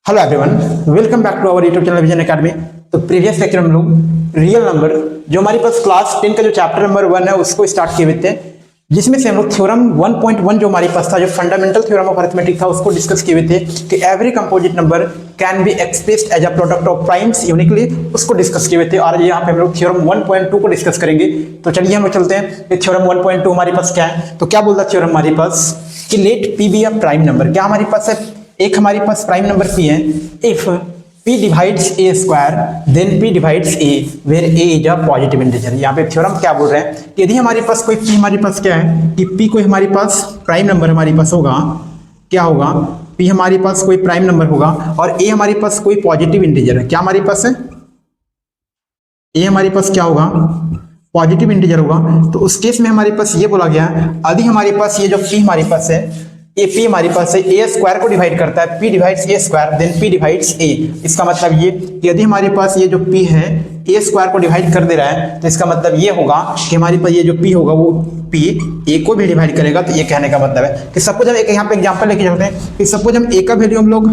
Hello everyone, welcome back to our YouTube channel vision academy. तो previous lecture में हम लोग रियल नंबर जो हमारे पास क्लास 10 का जो चैप्टर नंबर 1 है उसको स्टार्ट किए हुए थे, जिसमें से हम लोग थ्योरम 1.1 जो हमारे पास था, जो फंडामेंटल थ्योरम ऑफ अरिथमेटिक था, उसको डिस्कस किए हुए थे कि every composite number can be expressed as a product of primes uniquely, उसको डिस्कस किए हुए थे। और यहाँ पे हम लोग थ्योरम 1.2 को डिस्कस करेंगे। तो चलिए हम लोग चलते हैं कि थ्योरम 1.2 हमारे पास क्या है। तो क्या बोलता है थ्योरम हमारे पास कि let p be a prime number. क्या हमारे पास है, एक हमारे पास प्राइम नंबर p है। If p divides a square then p divides a where a is a positive integer. यहाँ पे थ्योरम क्या बोल रहे हैं कि यदि हमारे पास कोई p, हमारे पास क्या है कि p कोई हमारे पास प्राइम नंबर हमारे पास होगा, क्या होगा, p हमारे पास कोई प्राइम नंबर होगा और a हमारे पास कोई पॉजिटिव इंटीजर है। क्या हमारे पास है, a हमारे पास क्या होगा, पॉजिटिव इंटीजर होगा। तो उस केस में हमारे पास ये बोला गया है, यदि हमारे पास ये जो p हमारे पास है, ए पी हमारे पास है, ए स्क्वायर को डिवाइड करता है, पी डिवाइड्स ए स्क्वायर देन पी डिवाइड्स ए। इसका मतलब ये कि यदि हमारे पास ये जो पी है ए स्क्वायर को डिवाइड कर दे रहा है, तो इसका मतलब ये होगा कि हमारे पास ये जो पी होगा वो पी ए को भी डिवाइड करेगा। तो ये कहने का मतलब है कि सपोज हम एक यहाँ पे एग्जांपल लेके चलते हैं कि सपोज हम ए का वैल्यू हम लोग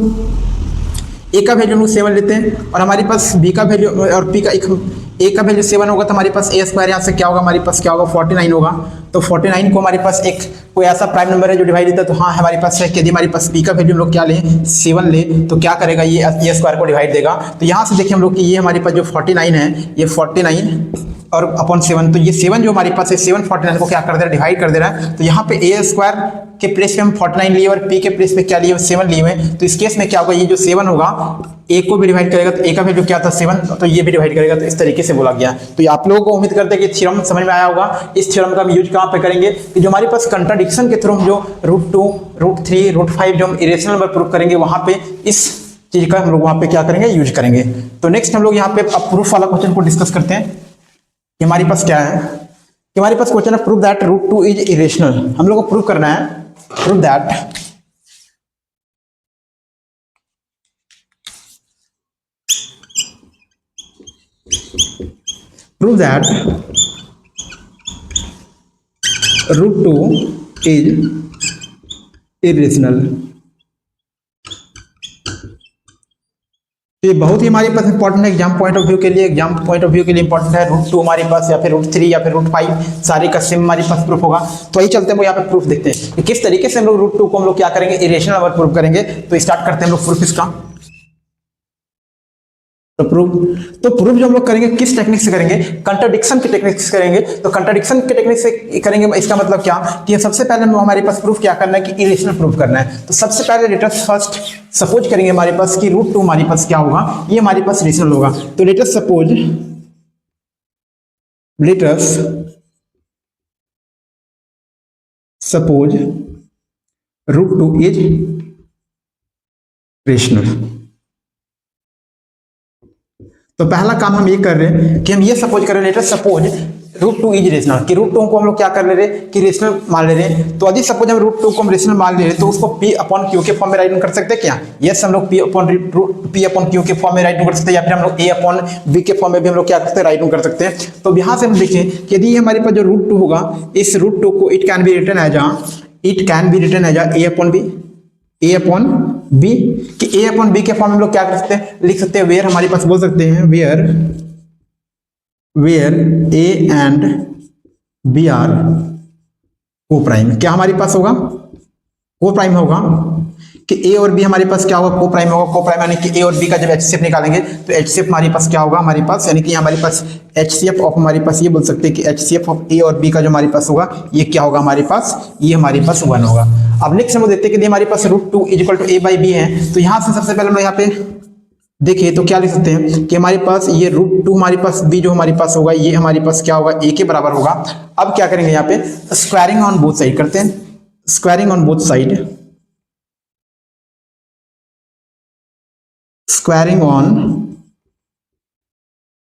ए का वैल्यू हम लोग 7 लेते हैं और हमारे पास बी का वैल्यू और पी का ए का वैल्यू 7 होगा, तो हमारे पास ए स्क्वायर यहाँ से क्या होगा, हमारे पास क्या होगा, 49 होगा। तो 49 को हमारे पास एक कोई ऐसा प्राइम नंबर है जो डिवाइड देता है, तो हाँ हमारे पास है कि यदि हमारे पास पी का वैल्यू हम लोग क्या लें, 7 ले, तो क्या करेगा, ये ए स्क्वायर को डिवाइड देगा। तो यहाँ से देखिए हम लोग कि ये हमारे पास जो 49 है, ये 49 और अपॉन 7, तो ये 7 जो हमारे पास है 7 49 को क्या कर दे रहा है, डिवाइड कर दे रहा है। तो यहाँ पे ए स्क्वायर के प्लेस पे हम 49 लिए और पी के प्लेस पे क्या लिए, 7 लिए हुए। तो इस केस में क्या होगा, ये जो 7 होगा ए को भी डिवाइड करेगा, तो ए का वैल्यू क्या था 7, तो ये भी डिवाइड करेगा। तो इस तरीके से बोला गया। तो ये आप लोगों को उम्मीद करते हैं कि थ्योरम समझ में आया होगा। इस थ्योरम का हम यूज कहाँ पे करेंगे कि जो हमारे पास कंट्राडिक्शन के थ्रू हम जो √2, √3, √5 जो हम इरेशनल नंबर प्रूव करेंगे, वहां पे इस चीज का हम लोग वहां पे क्या करेंगे, यूज करेंगे। तो नेक्स्ट हम लोग यहाँ पे अब प्रूफ वाला क्वेश्चन को डिस्कस करते हैं कि हमारे पास क्या है, कि हमारे पास क्वेश्चन है प्रूव दैट √2 इज इरेशनल। हम लोग को प्रूव करना है, प्रूव दैट √2 is irrational। तो ये बहुत ही हमारे पास इंपॉर्टेंट है एग्जाम पॉइंट ऑफ व्यू के लिए। एग्जाम पॉइंट ऑफ व्यू के लिए इंपॉर्टेंट है √2 हमारे पास, या फिर √3 या फिर √5 सारे का सेम हमारे पास प्रूफ होगा। तो वही चलते हैं, यहाँ पे प्रूफ देखते हैं कि किस तरीके से हम लोग √2 को हम लोग क्या करेंगे, इरेशनल नंबर प्रूफ करेंगे। तो स्टार्ट करते हैं हम लोग प्रूफ इसका। तो प्रूफ जो हम लोग करेंगे किस टेक्निक से करेंगे, कंट्राडिक्शन की टेक्निक से करेंगे। तो कंट्राडिक्शन की टेक्निक से करेंगे, इसका मतलब क्या कि सबसे पहले हमारे पास प्रूफ क्या करना है कि इरेशनल प्रूफ करना है। तो सबसे पहले लेट अस फर्स्ट सपोज करेंगे हमारे पास कि √2 हमारे पास क्या होगा, ये हमारे पास इरेशनल होगा। तो let us suppose √2 is rational. तो पहला काम हम ये कर रहे हैं कि हम ये सपोज कर रहे हैं, let us suppose √2 is rational, कि √2 को हम लोग क्या कर ले रहे हैं कि रेशनल मान ले रहे हैं। तो यदि सपोज हम √2 को हम रेशनल मान ले रहे हैं, तो उसको p अपॉन q के फॉर्म में राइट कर सकते हैं क्या? यस, हम लोग p अपॉन q के फॉर्म में राइट कर सकते हैं, या फिर हम लोग a अपॉन b के फॉर्म में भी हम लोग क्या करते हैं, राइट कर सकते हैं। तो यहाँ से हम देखें कि यदि हमारे पास जो √2 होगा, इस √2 को it can be written as a upon b, कि a अपॉन b के फॉर्म में हम लोग क्या कर सकते हैं, लिख सकते हैं वेयर, हमारे पास बोल सकते हैं where a and b are co prime. क्या हमारे पास होगा, को प्राइम होगा कि a और b हमारे पास क्या होगा, को प्राइम होगा। को प्राइम यानी कि a और b का जब HCF निकालेंगे तो HCF हमारे पास क्या होगा, हमारे पास यानी कि हमारे पास HCF ऑफ, हमारे पास ये बोल सकते हैं कि HCF ऑफ a और b का जो हमारे पास होगा, ये क्या होगा हमारे पास, ये हमारे पास 1 होगा। अब नेक्स्ट हम देखते हैं कि हमारे पास √2 = a/b है। तो यहाँ से सबसे पहले हम यहाँ पे देखिए तो क्या लिख सकते हैं कि हमारे पास ये √2 हमारे पास b जो हमारे पास होगा, ये हमारे पास क्या होगा, a के बराबर होगा। अब क्या करेंगे, यहाँ पे स्क्वायरिंग ऑन बोथ साइड करते हैं, squaring on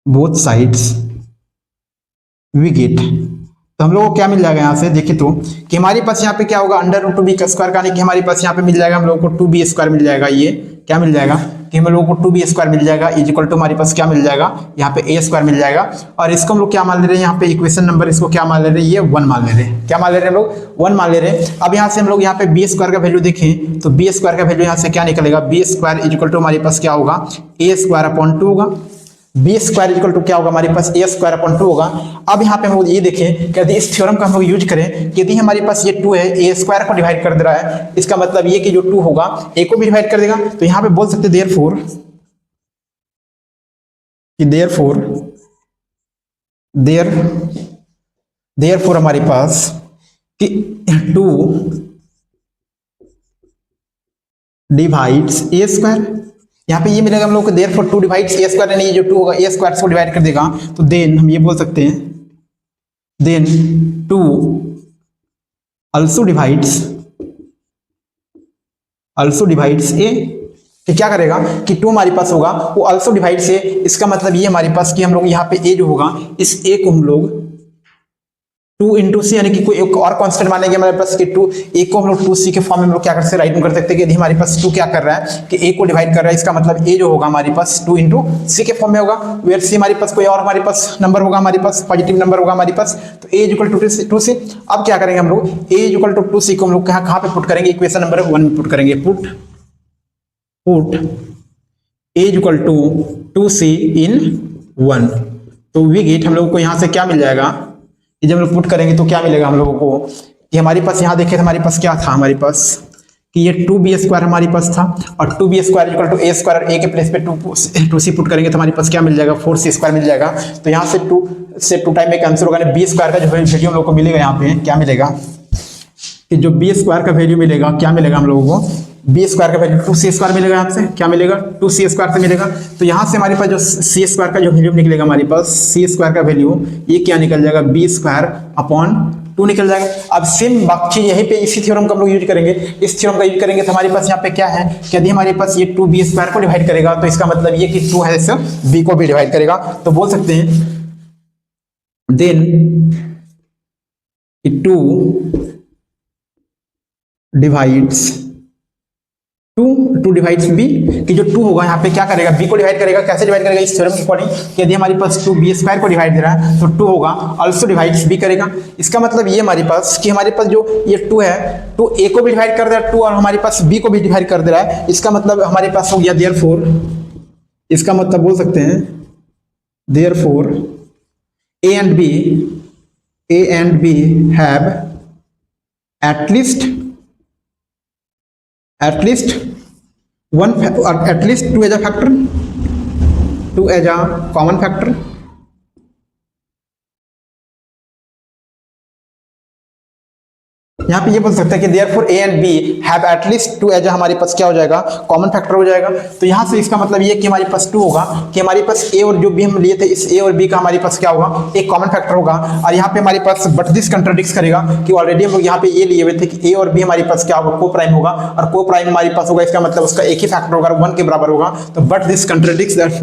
both sides we get. तो हम लोग को क्या मिल जाएगा यहाँ से देखिए तो कि हमारे पास यहाँ पे क्या होगा, √2b का स्क्वायर, यानी कि हमारे पास यहाँ पे मिल जाएगा हम लोग को 2b² मिल जाएगा। ये क्या मिल जाएगा कि हम लोगों को 2b² मिल जाएगा इज इक्वल टू हमारे पास क्या मिल जाएगा यहाँ पे a² मिल जाएगा। और इसको हम लोग क्या मान ले रहे हैं यहाँ पे इक्वेशन नंबर इसको क्या मान ले रहे हैं, ये 1 मान ले रहे हैं। क्या मान ले रहे हैं हम लोग, 1 मान ले रहे हैं। अब यहाँ से हम लोग यहाँ पे b² का वैल्यू देखें तो b² का वैल्यू यहाँ से क्या निकलेगा, b² इज इक्वल टू हमारे पास क्या होगा a² होगा। b² इक्वल टू क्या होगा हमारे पास a² होगा। अब यहाँ पे हम लोग ये देखें कि यदि इस थ्योरम का हम लोग यूज करें कि यदि हमारे पास ये 2 है a² को डिवाइड कर दे रहा है, इसका मतलब ये कि जो 2 होगा a को भी डिवाइड कर देगा। तो यहाँ पे बोल सकते हैं देयरफॉर हमारे पास कि 2 डिवाइड्स a²। यहाँ पे ये मिलेगा हम लोग को देयरफॉर 2 डिवाइड्स a², यानी ये जो 2 होगा a² को डिवाइड कर देगा। तो देन हम ये बोल सकते हैं देन 2 also divides a। कि क्या करेगा कि 2 हमारे पास होगा वो also डिवाइड्स a। इसका मतलब ये हमारे पास कि हम लोग यहाँ पे a जो होगा इस a को हम लोग 2 into c यानी कि कोई एक और कांस्टेंट मानेंगे हमारे पास कि 2 a को हम लोग 2c के फॉर्म में हम लोग क्या कर सकते हैं, राइट कर सकते हैं कि यदि हमारे पास 2 क्या कर रहा है कि a को डिवाइड कर रहा है, इसका मतलब a जो होगा हमारे पास 2 into c के फॉर्म में होगा। वेयर c हमारे पास कोई और हमारे पास नंबर होगा, हमारे पास पॉजिटिव नंबर होगा हमारे पास। तो a is equal to 2c। अब क्या करेंगे हम लोग, a is equal to 2c को हम लोग कहाँ पे पुट करेंगे, इक्वेशन नंबर 1 में पुट करेंगे। Put a is equal to 2c in 1। तो वी गेट हम लोग को यहाँ से क्या मिल जाएगा, जब हम लोग पुट करेंगे तो क्या मिलेगा हम लोगों को कि हमारे पास यहाँ देखें तो हमारे पास क्या था, हमारे पास कि ये 2b² हमारे पास था और 2b² इक्वल टू a² और a के प्लेस पे 2c पुट करेंगे तो हमारे पास क्या मिल जाएगा 4c² मिल जाएगा। तो यहाँ से 2 टाइम में कैंसिल होगा, b² का जो वैल्यू हम लोग को मिलेगा यहाँ पे क्या मिलेगा कि जो b² का वैल्यू मिलेगा क्या मिलेगा हम लोगों को, b² का वैल्यू 2c² मिलेगा, यहाँ से क्या मिलेगा 2c² से मिलेगा। तो यहाँ से हमारे पास जो c² का जो वैल्यू निकलेगा हमारे पास c² का वैल्यू ये क्या निकल जाएगा b² 2 निकल जाएगा। अब सेम बाकी यहीं पे इसी थ्योरम का हम लोग यूज करेंगे, इस थ्योरम का यूज करेंगे तो हमारे पास यहाँ पे क्या है कि यदि हमारे पास ये 2b² को डिवाइड करेगा तो इसका मतलब ये कि 2 है इससे b को भी डिवाइड करेगा। तो बोल सकते हैं देन 2 डिवाइड्स b कि जो 2 होगा यहाँ पे क्या करेगा b को डिवाइड करेगा। कैसे डिवाइड करेगा इस थ्योरम के अकॉर्डिंग कि यदि हमारे पास 2b² को डिवाइड दे रहा है तो 2 होगा also डिवाइड्स b करेगा। इसका मतलब ये हमारे पास कि हमारे पास जो ये 2 है 2 a को भी डिवाइड कर दे रहा है 2 और हमारे पास b को भी डिवाइड कर दे रहा है। इसका मतलब हमारे पास हो गया देयरफॉर, इसका मतलब बोल सकते हैं therefore a and b have at least 2 as a factor, 2 as a common factor। यहाँ पे ये बोल सकते हैं कि therefore a and b have at least 2 as a हमारे पास क्या हो जाएगा कॉमन फैक्टर हो जाएगा। तो यहाँ से इसका मतलब ये कि हमारे पास 2 होगा कि हमारे पास a और जो b हम लिए थे इस a और b का हमारे पास क्या होगा एक कॉमन फैक्टर होगा। और यहाँ पे हमारे पास बट दिस कंट्राडिक्ट्स करेगा कि ऑलरेडी हम लोग यहाँ पे ये लिए हुए थे कि a और b हमारे पास क्या होगा को प्राइम होगा और को प्राइम हमारे पास होगा, इसका मतलब उसका एक ही फैक्टर होगा 1 के बराबर होगा। तो but this contradicts that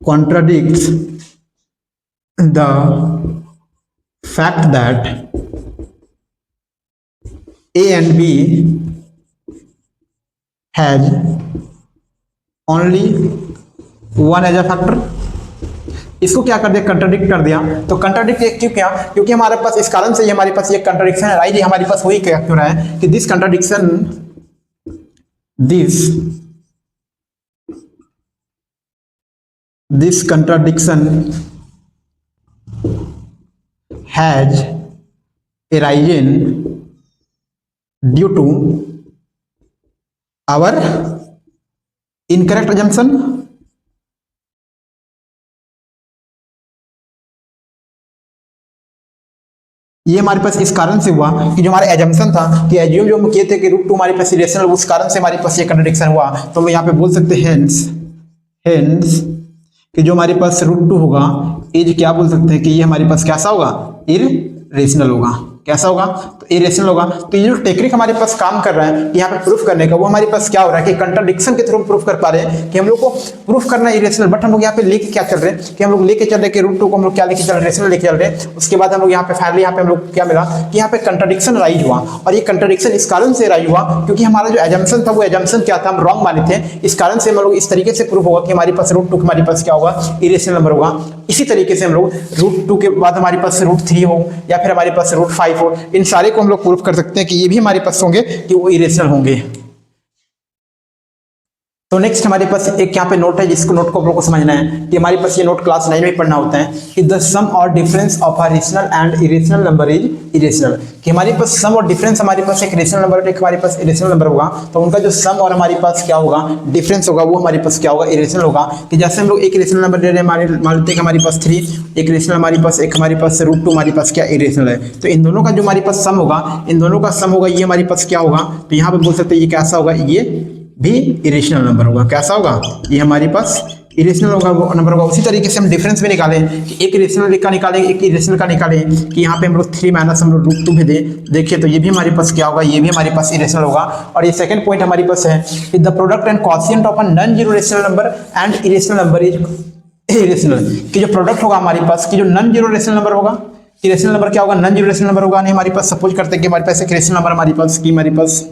contradicts the fact that a and b has only 1 as a factor। इसको क्या कर दिया कंट्राडिक्ट कर दिया। तो कंट्राडिक्ट क्यों किया, क्योंकि हमारे पास इस कारण से ये हमारे पास ये कंट्राडिक्शन है। राइट हमारे पास वही क्या क्यों रहा है कि this contradiction has arisen due to our incorrect assumption। ये हमारे पास इस कारण से हुआ कि जो हमारा एजम्पशन था कि एज्यूम जो हम किए थे कि √2 हमारे पास इरेशनल, उस कारण से हमारे पास ये कंट्राडिक्शन हुआ। तो हम यहाँ पे बोल सकते हैं हेंस कि जो हमारे पास √2 होगा इज क्या बोल सकते हैं कि ये हमारे पास कैसा होगा इररेशनल होगा। कैसा होगा, तो इरेशनल होगा। तो ये जो टेक्निक हमारे पास काम कर रहा है यहाँ पे प्रूफ करने का, वो हमारे पास क्या हो रहा है कि कंट्राडिक्शन के थ्रू प्रूफ कर पा रहे हैं कि हम लोग को प्रूफ करना है इरेशनल, बट हम लोग यहाँ पे लेके क्या चल रहे हैं कि हम लोग लेके चल रहे हैं कि रूट टू को हम लोग क्या लेके चल रहे हैं, रेशनल लेके चल रहे हैं। उसके बाद हम लोग यहाँ पे फाइनली यहाँ पे हम लोग क्या मिला कि यहाँ पे कंट्राडिक्शन राइज हुआ, और ये कंट्राडिक्शन इस कारण से राइज हुआ क्योंकि हमारा जो एजम्पशन था वो एजम्पशन क्या था, हम रॉन्ग माने थे। इस कारण से हम लोग इस तरीके से प्रूफ होगा कि हमारे पास रूट टू हमारे पास क्या होगा, इरेशनल नंबर होगा। इसी तरीके से हम लोग रूट टू के बाद हमारे पास रूट थ्री हो या फिर हमारे पास रूट फाइव हो, इन सारे को हम लोग प्रूफ कर सकते हैं कि ये भी हमारे पास होंगे कि वो इरेशनल होंगे। तो नेक्स्ट हमारे पास एक यहाँ पे नोट है, जिसको नोट को आप लोगों को समझना है कि हमारे पास ये नोट क्लास 9 में पढ़ना होता है कि द सम और difference of a rational and irrational number is irrational, कि हमारे पास सम और डिफरेंस, हमारे पास एक रेशनल नंबर और एक हमारे पास इरेशनल नंबर होगा, तो उनका जो सम और हमारे पास क्या होगा, डिफरेंस होगा, वो हमारे पास क्या होगा, इरेशनल होगा। कि जैसे हम लोग एक रेशनल नंबर ले रहे हैं, मान लेते हैं कि हमारे पास 3, एक रेशनल हमारे पास, एक हमारे पास रूट 2 हमारे पास क्या इरेशनल है, तो इन दोनों का जो हमारे पास सम होगा, इन दोनों का सम होगा, ये हमारे पास क्या होगा, तो यहाँ पे बोल सकते हैं ये कैसा होगा, ये भी इरेशनल नंबर होगा। कैसा होगा, ये हमारे पास इरेशनल होगा, वो नंबर होगा। उसी तरीके से हम डिफरेंस भी निकालें कि एक रेशनल का निकालें, एक इरेशनल का निकालें, कि यहाँ पे हम लोग 3 माइनस हम लोग रूट 2 भी देखिए, तो ये भी हमारे पास क्या होगा, ये भी हमारे पास इरेशनल होगा। और ये सेकंड पॉइंट हमारे पास है कि the product and quotient of a non zero rational number and irrational number is irrational, कि जो प्रोडक्ट होगा हमारे पास, कि जो नॉन जीरो रेशनल नंबर होगा, इरेशनल नंबर क्या होगा, नॉन जीरो रेशनल नंबर होगा। नहीं, हमारे पास सपोज करते हैं कि हमारे पास एक रेशनल नंबर हमारे पास की हमारे पास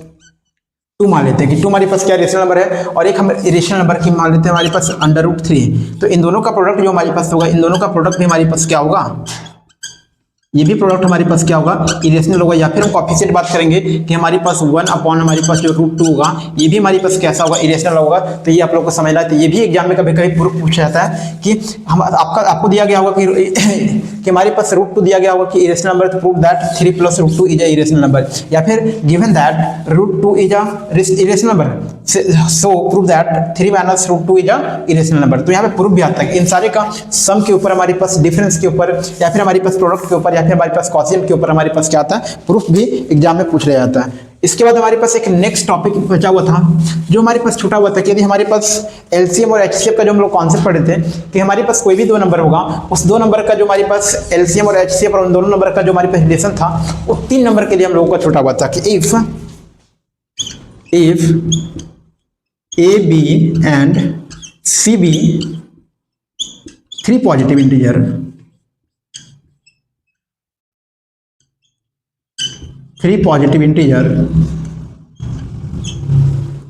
2 मान लेते हैं कि 2 हमारे पास क्या रेशनल नंबर है, और एक हम इरेशनल नंबर की मान लेते हैं हमारे पास अंडर रूट 3। तो इन दोनों का प्रोडक्ट जो हमारे पास होगा, इन दोनों का प्रोडक्ट भी हमारे पास क्या होगा, ये भी प्रोडक्ट हमारे पास क्या होगा, इरेशनल होगा। या फिर हम कोएफिशिएंट बात करेंगे कि हमारे पास 1 अपॉन हमारे पास जो रूट 2 होगा, ये भी हमारे पास कैसा होगा, इरेशनल होगा। तो ये आप लोग को समझना है। तो ये भी एग्जाम में कभी कभी प्रूफ पूछा जाता है कि हम आपको दिया गया होगा कि हमारे पास रूट 2 दिया गया होगा कि इरेशनल नंबर, तो prove that 3 plus root 2 is a irrational number, या फिर given that root 2 is a irrational number, so prove that 3 minus root 2 is a irrational number. तो यहाँ पे प्रूफ भी आता है। इन सारे का सम के ऊपर, हमारे पास डिफरेंस के ऊपर, या फिर हमारे पास प्रोडक्ट के ऊपर, या फिर हमारे पास क्वोशिएंट के ऊपर हमारे पास क्या आता है, प्रूफ भी एग्जाम में पूछ लिया जाता है। इसके बाद हमारे पास एक नेक्स्ट टॉपिक बचा हुआ था जो हमारे पास छूटा हुआ था कि यदि हमारे पास एलसीएम और एचसीएफ का जो हम लोग कॉन्सेप्ट पढ़े थे कि हमारे पास कोई भी 2 नंबर होगा, उस 2 नंबर का जो हमारे पास एलसीएम और एचसीएफ और उन दोनों नंबर का जो हमारे पास रिलेशन था, वो 3 नंबर के लिए हम लोगों का छूटा हुआ था कि if a B and c be 3 positive integer,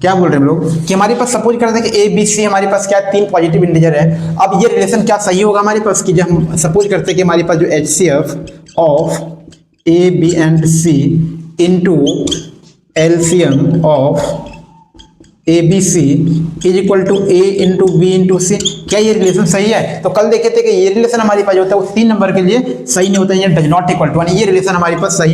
क्या बोल रहे हैं हम लोग कि हमारे पास सपोज करते हैं कि ए बी सी हमारे पास क्या 3 पॉजिटिव इंटीजर है। अब ये रिलेशन क्या सही होगा हमारे पास कि जब हम सपोज करते हैं कि हमारे पास जो HCF of A B and C into LCM of A B C is equal to A into B into C, क्या ये रिलेशन सही है? तो कल देखे थे कि ये रिलेशन हमारे पास होता है वो 3 नंबर के लिए सही नहीं होता है, ये डज नॉट इक्वल टू, यानी ये रिलेशन हमारे पास सही,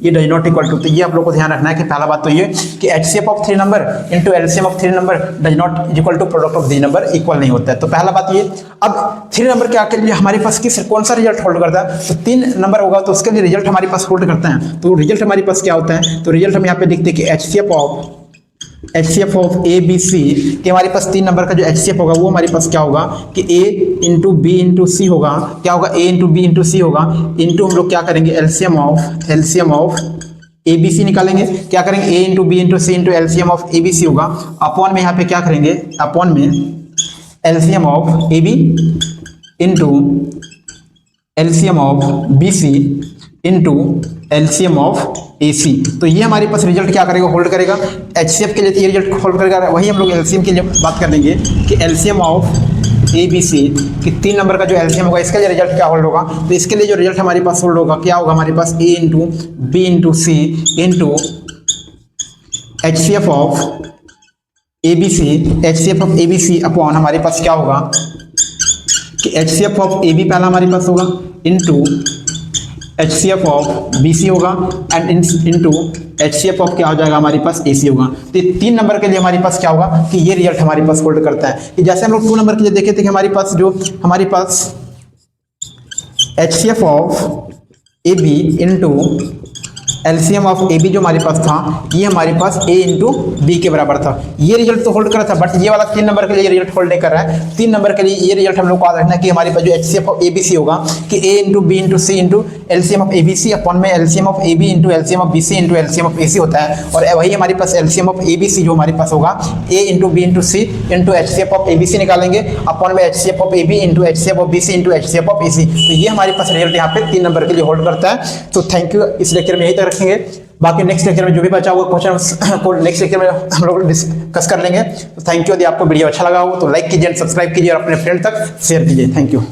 ये डज नॉट इक्वल टू। तो ये आप लोग को ध्यान रखना है कि पहला बात तो ये कि HCF ऑफ 3 नंबर into LCM of 3 number does not equal to product of 3 number equal नहीं होता है। तो पहला बात ये। अब 3 नंबर के आके लिए हमारे पास कौन सा रिजल्ट होल्ड करता है? तो 3 नंबर होगा तो उसके लिए रिजल्ट हमारे पास होल्ड करता है। तो रिजल्ट हमारे पास क्या होता है? तो रिजल्ट हम यहाँ पे लिखते हैं कि HCF of A B c के हमारे पास 3 नंबर का जो HCF होगा वो हमारे पास क्या होगा कि A into B into c होगा, क्या होगा, A into B into c होगा, इंटू हम लोग क्या करेंगे LCM of A B C निकालेंगे, क्या करेंगे A into B into C into LCM of A B C होगा, अपॉन में यहाँ पे क्या करेंगे, अपॉन में LCM of A B into LCM of B C into LCM of AC। तो ये हमारे पास रिजल्ट क्या करेगा, होल्ड करेगा। HCF के लिए ये रिजल्ट होल्ड करेगा। वही हम लोग LCM के लिए बात कर लेंगे कि LCM ऑफ ABC कि 3 नंबर का जो LCM होगा इसका जो रिजल्ट क्या होल्ड होगा। तो इसके लिए जो रिजल्ट हमारे पास होल्ड होगा क्या होगा, हमारे पास A into B into C into HCF of ABC upon हमारे पास क्या होगा कि HCF ऑफ AB पहला हमारे पास होगा इंटू HCF ऑफ BC होगा एंड इंटू HCF ऑफ क्या हो जाएगा हमारे पास AC होगा। तो 3 नंबर के लिए हमारे पास क्या होगा कि ये रिजल्ट हमारे पास होल्ड करता है। कि जैसे हम लोग 2 नंबर के लिए देखे थे कि हमारे पास HCF of AB into LCM of A b जो हमारे पास था ये हमारे पास ए इंटू बी के बराबर था। ये रिजल्ट तो होल्ड करा था, बट ये वाला 3 नंबर के लिए रिजल्ट होल्ड नहीं कर रहा है। 3 नंबर के लिए ये रिजल्ट हम लोग को याद रखना कि हमारे पास जो HCF of A B C होगा कि A into B into C into LCM of A B C upon में LCM of A B into LCM of B C into LCM of A C होता है। और वही हमारे पास LCM of A B C जो हमारे पास होगा A into B into C into HCF of A B C निकालेंगे अपॉन में HCF of A B into HCF of B C into HCF of A C. तो ये हमारे पास result यहाँ पे 3 नंबर के लिए होल्ड करता है। तो थैंक यू, इस लेक्चर में यही तक रखेंगे। बाकी नेक्स्ट लेक्चर में जो भी बचा हुआ क्वेश्चन को नेक्स्ट लेक्चर में हम लोग डिस्कस कर लेंगे। तो थैंक यू। यदि आपको वीडियो अच्छा लगा हो तो लाइक कीजिए, सब्सक्राइब कीजिए और अपने फ्रेंड तक शेयर कीजिए। Thank you.